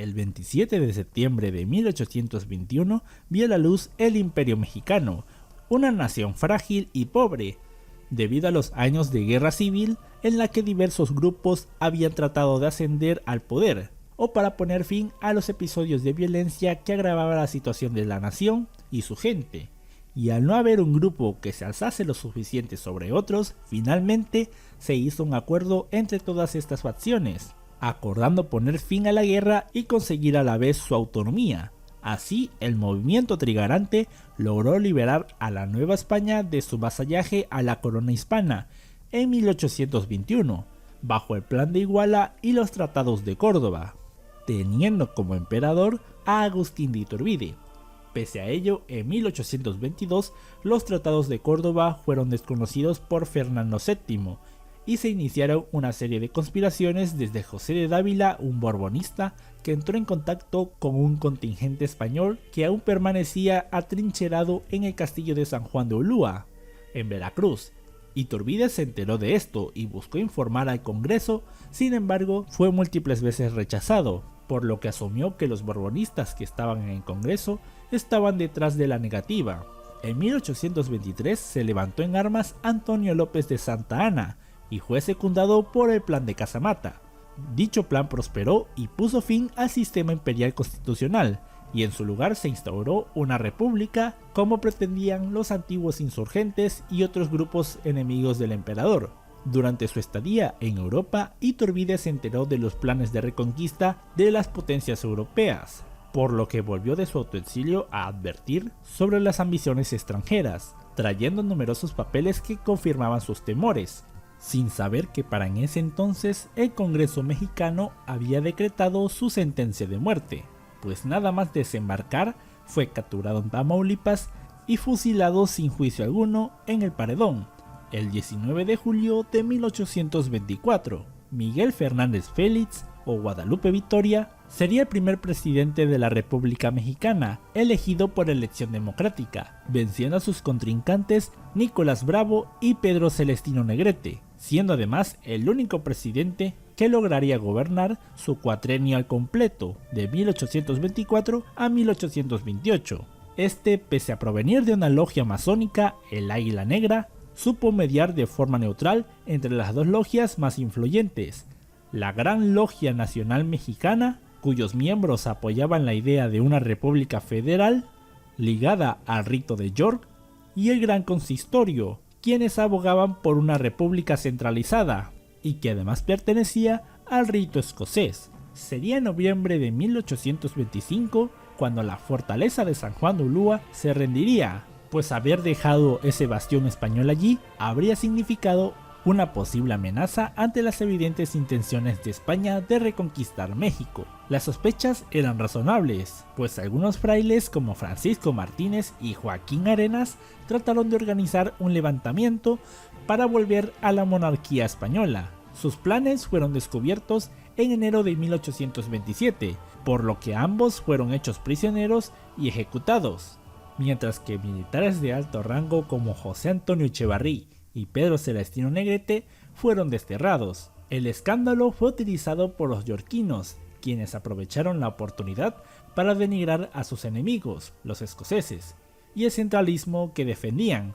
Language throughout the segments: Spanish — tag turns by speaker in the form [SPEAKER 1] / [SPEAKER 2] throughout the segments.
[SPEAKER 1] el 27 de septiembre de 1821 vio la luz el Imperio Mexicano, una nación frágil y pobre, debido a los años de guerra civil en la que diversos grupos habían tratado de ascender al poder, o para poner fin a los episodios de violencia que agravaban la situación de la nación y su gente. Y al no haber un grupo que se alzase lo suficiente sobre otros, finalmente se hizo un acuerdo entre todas estas facciones, acordando poner fin a la guerra y conseguir a la vez su autonomía. Así, el movimiento trigarante logró liberar a la Nueva España de su vasallaje a la corona hispana en 1821, bajo el Plan de Iguala y los Tratados de Córdoba, teniendo como emperador a Agustín de Iturbide. Pese a ello, en 1822 los Tratados de Córdoba fueron desconocidos por Fernando VII y se iniciaron una serie de conspiraciones desde José de Dávila, un borbonista, que entró en contacto con un contingente español que aún permanecía atrincherado en el castillo de San Juan de Ulúa, en Veracruz. Iturbide se enteró de esto y buscó informar al Congreso, sin embargo fue múltiples veces rechazado, por lo que asumió que los borbonistas que estaban en el Congreso estaban detrás de la negativa. En 1823 se levantó en armas Antonio López de Santa Anna y fue secundado por el Plan de Casamata. Dicho plan prosperó y puso fin al sistema imperial constitucional, y en su lugar se instauró una república como pretendían los antiguos insurgentes y otros grupos enemigos del emperador. Durante su estadía en Europa, Iturbide se enteró de los planes de reconquista de las potencias europeas, por lo que volvió de su autoexilio a advertir sobre las ambiciones extranjeras, trayendo numerosos papeles que confirmaban sus temores, sin saber que para en ese entonces el Congreso mexicano había decretado su sentencia de muerte, pues nada más desembarcar fue capturado en Tamaulipas y fusilado sin juicio alguno en el Paredón. El 19 de julio de 1824, Miguel Fernández Félix, o Guadalupe Victoria, sería el primer presidente de la República Mexicana, elegido por elección democrática, venciendo a sus contrincantes Nicolás Bravo y Pedro Celestino Negrete, siendo además el único presidente que lograría gobernar su cuatrenio al completo, de 1824 a 1828. Pese a provenir de una logia masónica, el Águila Negra, supo mediar de forma neutral entre las dos logias más influyentes, la Gran Logia Nacional Mexicana, cuyos miembros apoyaban la idea de una república federal ligada al rito de York, y el Gran Consistorio, quienes abogaban por una república centralizada y que además pertenecía al rito escocés. Sería en noviembre de 1825 cuando la fortaleza de San Juan de Ulúa se rendiría, pues haber dejado ese bastión español allí habría significado una posible amenaza ante las evidentes intenciones de España de reconquistar México. Las sospechas eran razonables, pues algunos frailes como Francisco Martínez y Joaquín Arenas trataron de organizar un levantamiento para volver a la monarquía española. Sus planes fueron descubiertos en enero de 1827, por lo que ambos fueron hechos prisioneros y ejecutados, mientras que militares de alto rango como José Antonio Echevarrí y Pedro Celestino Negrete fueron desterrados. El escándalo fue utilizado por los yorquinos, quienes aprovecharon la oportunidad para denigrar a sus enemigos, los escoceses, y el centralismo que defendían,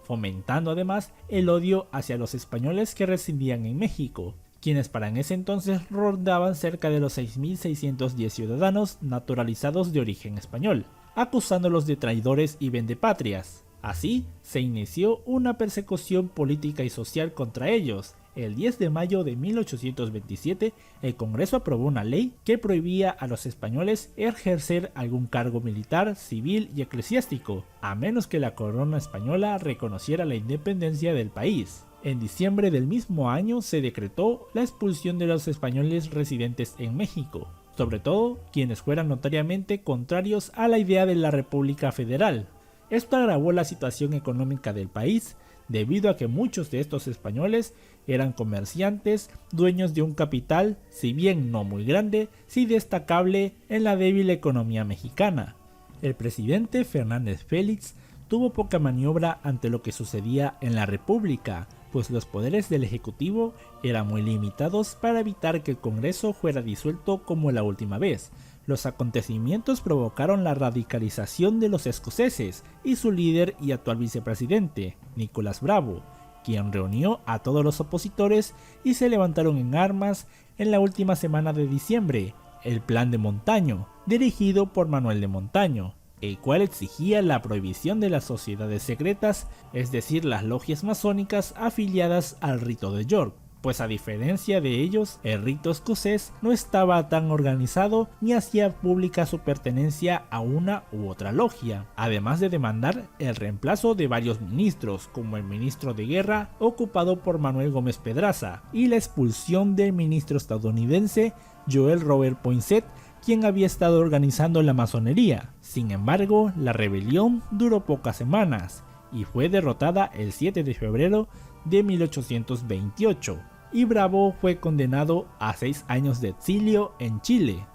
[SPEAKER 1] fomentando además el odio hacia los españoles que residían en México, quienes para en ese entonces rondaban cerca de los 6.610 ciudadanos naturalizados de origen español, acusándolos de traidores y vendepatrias. Así, se inició una persecución política y social contra ellos. El 10 de mayo de 1827, el Congreso aprobó una ley que prohibía a los españoles ejercer algún cargo militar, civil y eclesiástico, a menos que la corona española reconociera la independencia del país. En diciembre del mismo año se decretó la expulsión de los españoles residentes en México, sobre todo quienes fueran notoriamente contrarios a la idea de la República Federal. Esto agravó la situación económica del país, debido a que muchos de estos españoles eran comerciantes, dueños de un capital, si bien no muy grande, sí destacable en la débil economía mexicana. El presidente Fernández Félix tuvo poca maniobra ante lo que sucedía en la República, pues los poderes del Ejecutivo eran muy limitados para evitar que el Congreso fuera disuelto como la última vez. Los acontecimientos provocaron la radicalización de los escoceses y su líder y actual vicepresidente, Nicholas Bravo, quien reunió a todos los opositores y se levantaron en armas en la última semana de diciembre, el Plan de Montaño, dirigido por Manuel de Montaño, el cual exigía la prohibición de las sociedades secretas, es decir, las logias masónicas afiliadas al rito de York, pues a diferencia de ellos, el rito escocés no estaba tan organizado ni hacía pública su pertenencia a una u otra logia, además de demandar el reemplazo de varios ministros, como el ministro de Guerra ocupado por Manuel Gómez Pedraza, y la expulsión del ministro estadounidense Joel Robert Poinsett, quien había estado organizando la masonería. Sin embargo, la rebelión duró pocas semanas y fue derrotada el 7 de febrero de 1828, y Bravo fue condenado a 6 años de exilio en Chile.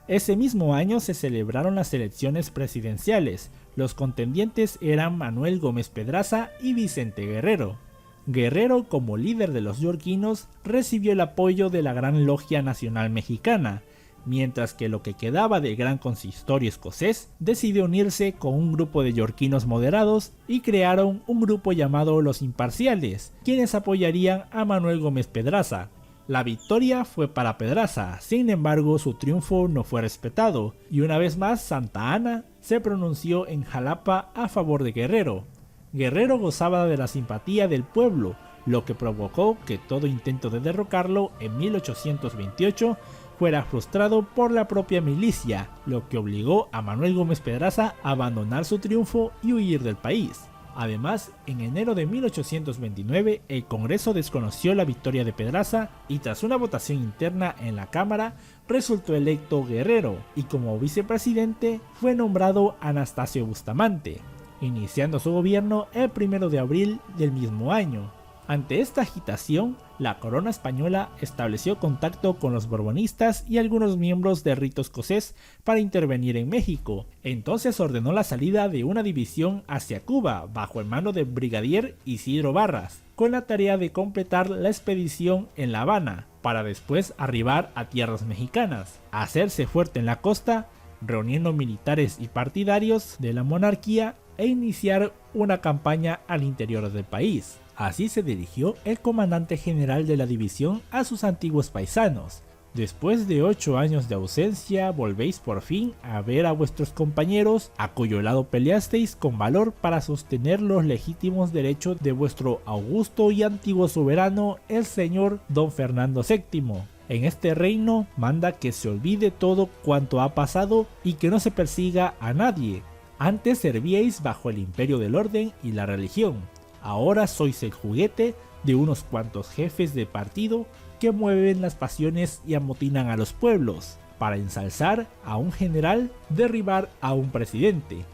[SPEAKER 1] Ese mismo año se celebraron las elecciones presidenciales. Los contendientes eran Manuel Gómez Pedraza y Vicente Guerrero. Guerrero, como líder de los yorquinos, recibió el apoyo de la Gran Logia Nacional Mexicana, mientras que lo que quedaba del Gran Consistorio escocés decidió unirse con un grupo de yorquinos moderados y crearon un grupo llamado Los Imparciales, quienes apoyarían a Manuel Gómez Pedraza. La victoria fue para Pedraza, sin embargo su triunfo no fue respetado, y una vez más Santa Anna se pronunció en Jalapa a favor de Guerrero. Guerrero gozaba de la simpatía del pueblo, lo que provocó que todo intento de derrocarlo en 1828 fuera frustrado por la propia milicia, lo que obligó a Manuel Gómez Pedraza a abandonar su triunfo y huir del país. Además, en enero de 1829 el Congreso desconoció la victoria de Pedraza y tras una votación interna en la Cámara resultó electo Guerrero y como vicepresidente fue nombrado Anastasio Bustamante, iniciando su gobierno el 1 de abril del mismo año. Ante esta agitación, la corona española estableció contacto con los borbonistas y algunos miembros del rito escocés para intervenir en México. Entonces ordenó la salida de una división hacia Cuba bajo el mando del brigadier Isidro Barras, con la tarea de completar la expedición en La Habana, para después arribar a tierras mexicanas, hacerse fuerte en la costa, reuniendo militares y partidarios de la monarquía e iniciar una campaña al interior del país. Así se dirigió el comandante general de la división a sus antiguos paisanos. Después de 8 años de ausencia, volvéis por fin a ver a vuestros compañeros, a cuyo lado peleasteis con valor para sostener los legítimos derechos de vuestro augusto y antiguo soberano, el señor Don Fernando VII. En este reino manda que se olvide todo cuanto ha pasado y que no se persiga a nadie. Antes servíais bajo el imperio del orden y la religión. Ahora sois el juguete de unos cuantos jefes de partido que mueven las pasiones y amotinan a los pueblos para ensalzar a un general, derribar a un presidente.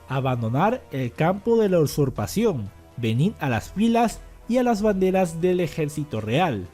[SPEAKER 1] Abandonar el campo de la usurpación, venid a las filas y a las banderas del ejército real.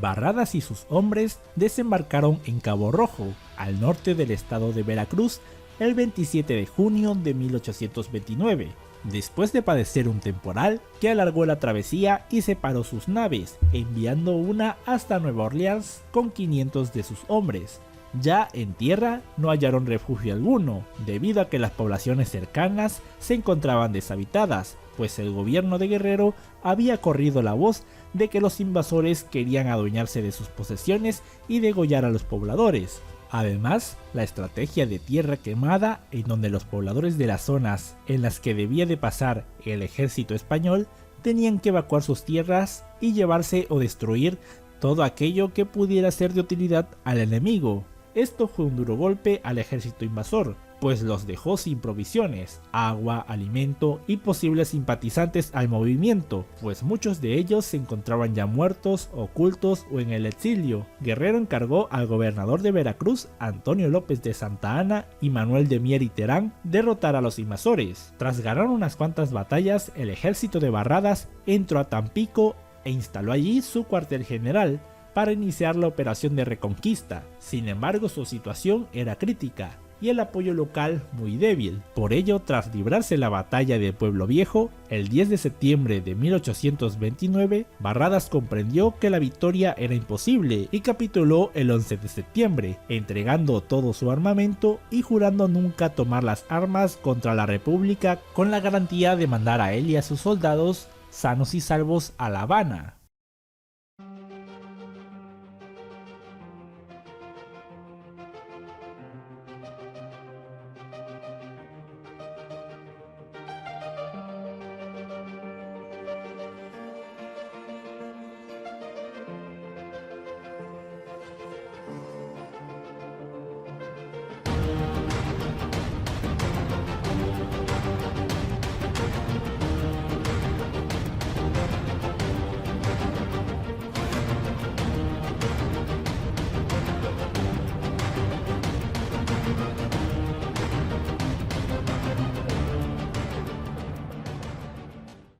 [SPEAKER 1] Barradas y sus hombres desembarcaron en Cabo Rojo, al norte del estado de Veracruz, el 27 de junio de 1829. Después de padecer un temporal que alargó la travesía y separó sus naves, enviando una hasta Nueva Orleans con 500 de sus hombres. Ya en tierra no hallaron refugio alguno, debido a que las poblaciones cercanas se encontraban deshabitadas, pues el gobierno de Guerrero había corrido la voz de que los invasores querían adueñarse de sus posesiones y degollar a los pobladores. Además, la estrategia de tierra quemada, en donde los pobladores de las zonas en las que debía de pasar el ejército español tenían que evacuar sus tierras y llevarse o destruir todo aquello que pudiera ser de utilidad al enemigo. Esto fue un duro golpe al ejército invasor, pues los dejó sin provisiones, agua, alimento y posibles simpatizantes al movimiento, pues muchos de ellos se encontraban ya muertos, ocultos o en el exilio. Guerrero encargó al gobernador de Veracruz, Antonio López de Santa Anna y Manuel de Mier y Terán, derrotar a los invasores. Tras ganar unas cuantas batallas, el ejército de Barradas entró a Tampico e instaló allí su cuartel general para iniciar la operación de reconquista. Sin embargo, su situación era crítica. y el apoyo local muy débil. Por ello, tras librarse la batalla de Pueblo Viejo, el 10 de septiembre de 1829, Barradas comprendió que la victoria era imposible y capituló el 11 de septiembre, entregando todo su armamento y jurando nunca tomar las armas contra la República, con la garantía de mandar a él y a sus soldados sanos y salvos a La Habana.